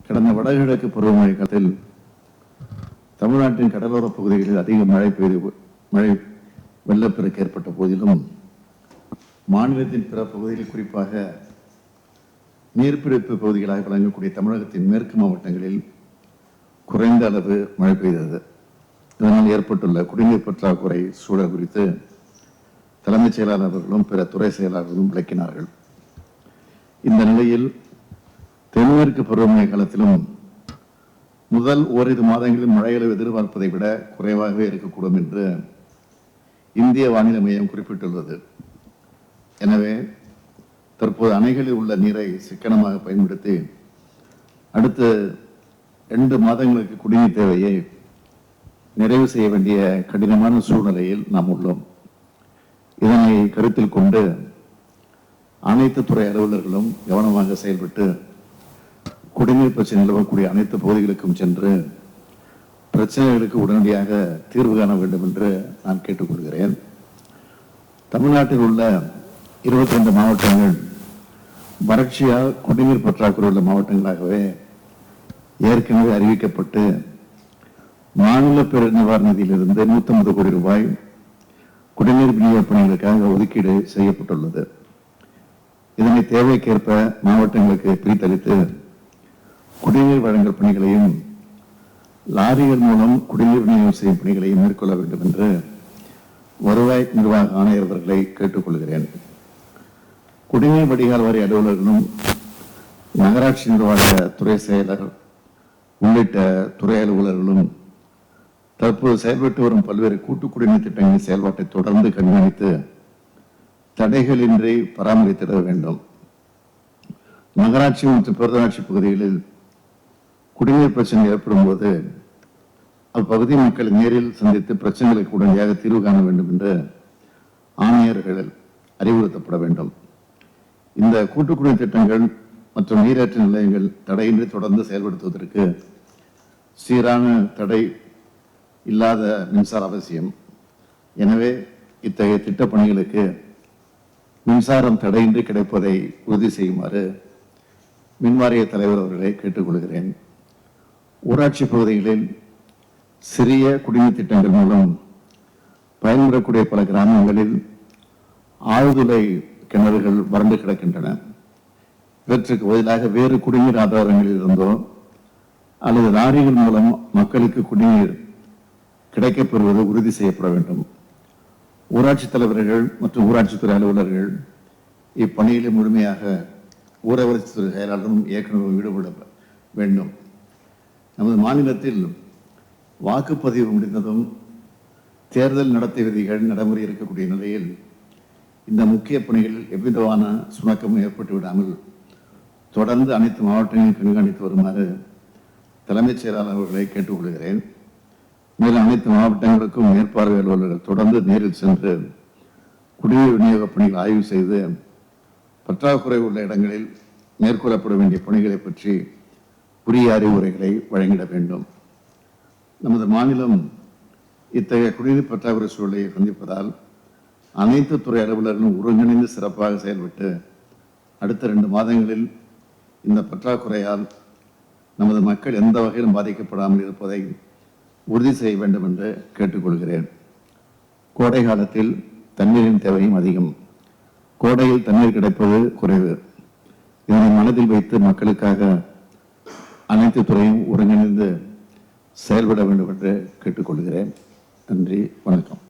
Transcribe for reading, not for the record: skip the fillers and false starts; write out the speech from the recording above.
கடந்த வடகிழக்கு பருவமழை காலத்தில் தமிழ்நாட்டின் கடலோர பகுதிகளில் அதிக மழை வெள்ளப்பெருக்கு ஏற்பட்ட போதிலும் மாநிலத்தின் பிற பகுதிகளில் குறிப்பாக நீர்பிடிப்பு பகுதிகளாக வழங்கக்கூடிய தமிழகத்தின் மேற்கு மாவட்டங்களில் குறைந்த அளவு மழை பெய்தது. இதனால் ஏற்பட்டுள்ள குடிநீர் பற்றாக்குறை சூழல் குறித்து தலைமைச் செயலாளர்களும் பிற துறை செயலாளர்களும் விளக்கினார்கள். இந்த நிலையில் தென்மேற்கு பருவமழை காலத்திலும் முதல் ஓரிரு மாதங்களில் மழைகளை எதிர்பார்ப்பதை விட குறைவாகவே இருக்கக்கூடும் என்று இந்திய வானிலை மையம் குறிப்பிட்டுள்ளது. எனவே தற்போது அணைகளில் உள்ள நீரை சிக்கனமாக பயன்படுத்தி அடுத்த 2 மாதங்களுக்கு குடிநீர் தேவையை நிறைவு செய்ய வேண்டிய கடினமான சூழ்நிலையில் நாம் உள்ளோம். இதனை கருத்தில் கொண்டு அனைத்து துறை அலுவலர்களும் கவனமாக செயல்பட்டு குடிநீர் பிரச்சனை நிலவக்கூடிய அனைத்து பகுதிகளுக்கும் சென்று பிரச்சனைகளுக்கு உடனடியாக தீர்வு காண வேண்டும் என்று நான் கேட்டுக்கொள்கிறேன். தமிழ்நாட்டில் உள்ள 22 மாவட்டங்கள் வறட்சியால் குடிநீர் பற்றாக்குறை உள்ள மாவட்டங்களாகவே ஏற்கனவே அறிவிக்கப்பட்டு மாநில பேரிடர் நிவாரண நிதியிலிருந்து 150 கோடி ரூபாய் குடிநீர் விநியோக பணிகளுக்காக ஒதுக்கீடு செய்யப்பட்டுள்ளது. இதனை தேவைக்கேற்ப மாவட்டங்களுக்கு பிரித்தளித்து குடிநீர் வழங்கல் பணிகளையும் லாரிகள் மூலம் குடிநீர் விநியோகம் செய்யும் பணிகளையும் மேற்கொள்ள வேண்டும் என்று வருவாய் நிர்வாக ஆணையர் அவர்களை கேட்டுக்கொள்கிறேன். குடிநீர் வடிகால் வாரிய அலுவலர்களும் நகராட்சி நிர்வாக துறை செயலர் உள்ளிட்ட துறை அலுவலர்களும் தற்போது செயல்பட்டு வரும் பல்வேறு கூட்டு குடிநீர் திட்டங்களின் செயல்பாட்டை தொடர்ந்து கண்காணித்து தடைகளின்றி பராமரித்திட வேண்டும். நகராட்சி மற்றும் பேரூராட்சி பகுதிகளில் குடிநீர் பிரச்சனை ஏற்படும் போது அப்பகுதி மக்களை நேரில் சந்தித்து பிரச்சனைகளுக்கு உடனடியாக தீர்வு காண வேண்டும் என்று ஆணையர்கள் அறிவுறுத்தப்பட வேண்டும். இந்த கூட்டு குடிநீர் திட்டங்கள் மற்றும் நீரேற்ற நிலையங்கள் தடையின்றி தொடர்ந்து செயல்படுத்துவதற்கு சீரான தடை இல்லாத மின்சார அவசியம். எனவே இத்தகைய திட்டப் பணிகளுக்கு மின்சாரம் தடையின்றி கிடைப்பதை உறுதி செய்யுமாறு மின்வாரிய தலைவர் அவர்களை கேட்டுக்கொள்கிறேன். ஊராட்சி பகுதிகளில் சிறிய குடிநீர் திட்டங்கள் மூலம் பயன்பெறக்கூடிய பல கிராமங்களில் ஆழ்துளை கிணறுகள் வறண்டு கிடக்கின்றன. இவற்றுக்கு பதிலாக வேறு குடிநீர் ஆதாரங்களில் இருந்தோ அல்லது லாரிகள் மூலம் மக்களுக்கு குடிநீர் கிடைக்கப்பெறுவது உறுதி செய்யப்பட வேண்டும். ஊராட்சி தலைவர்கள் மற்றும் ஊராட்சித்துறை அலுவலர்கள் இப்பணியில் முழுமையாக ஊரகத்துறை செயலாளரும் இயக்குநரும் ஈடுபட வேண்டும். நமது மாநிலத்தில் வாக்குப்பதிவு முடிந்ததும் தேர்தல் நடத்தை விதிகள் நடைமுறை இருக்கக்கூடிய நிலையில் இந்த முக்கிய பணிகளில் எவ்விதமான சுணக்கமும் ஏற்பட்டு விடாமல் தொடர்ந்து அனைத்து மாவட்டங்களையும் கண்காணித்து வருமாறு தலைமைச் செயலாளர் அவர்களை கேட்டுக்கொள்கிறேன். மேலும் அனைத்து மாவட்டங்களுக்கும் மேற்பார்வை அலுவலர்கள் தொடர்ந்து நேரில் சென்று குடிநீர் விநியோக பணிகள் ஆய்வு செய்து பற்றாக்குறை உள்ள இடங்களில் மேற்கொள்ளப்பட வேண்டிய பணிகளை பற்றி உரிய அறிவுரைகளை வழங்கிட வேண்டும். நமது மாநிலம் இத்தகைய குடிநீர் பற்றாக்குறை சூழலை சந்திப்பதால் அனைத்து துறை அலுவலர்களும் ஒருங்கிணைந்து சிறப்பாக செயல்பட்டு அடுத்த 2 மாதங்களில் இந்த பற்றாக்குறையால் நமது மக்கள் எந்த வகையிலும் பாதிக்கப்படாமல் இருப்பதை உறுதி செய்ய வேண்டும் என்று கேட்டுக்கொள்கிறேன். கோடை காலத்தில் தண்ணீரின் தேவையும் அதிகம். கோடையில் தண்ணீர் கிடைப்பது குறைவு. இதனை மனதில் வைத்து மக்களுக்காக அனைத்து துறையும் ஒருங்கிணைந்து செயல்பட வேண்டும் என்று கேட்டுக்கொள்கிறேன். நன்றி, வணக்கம்.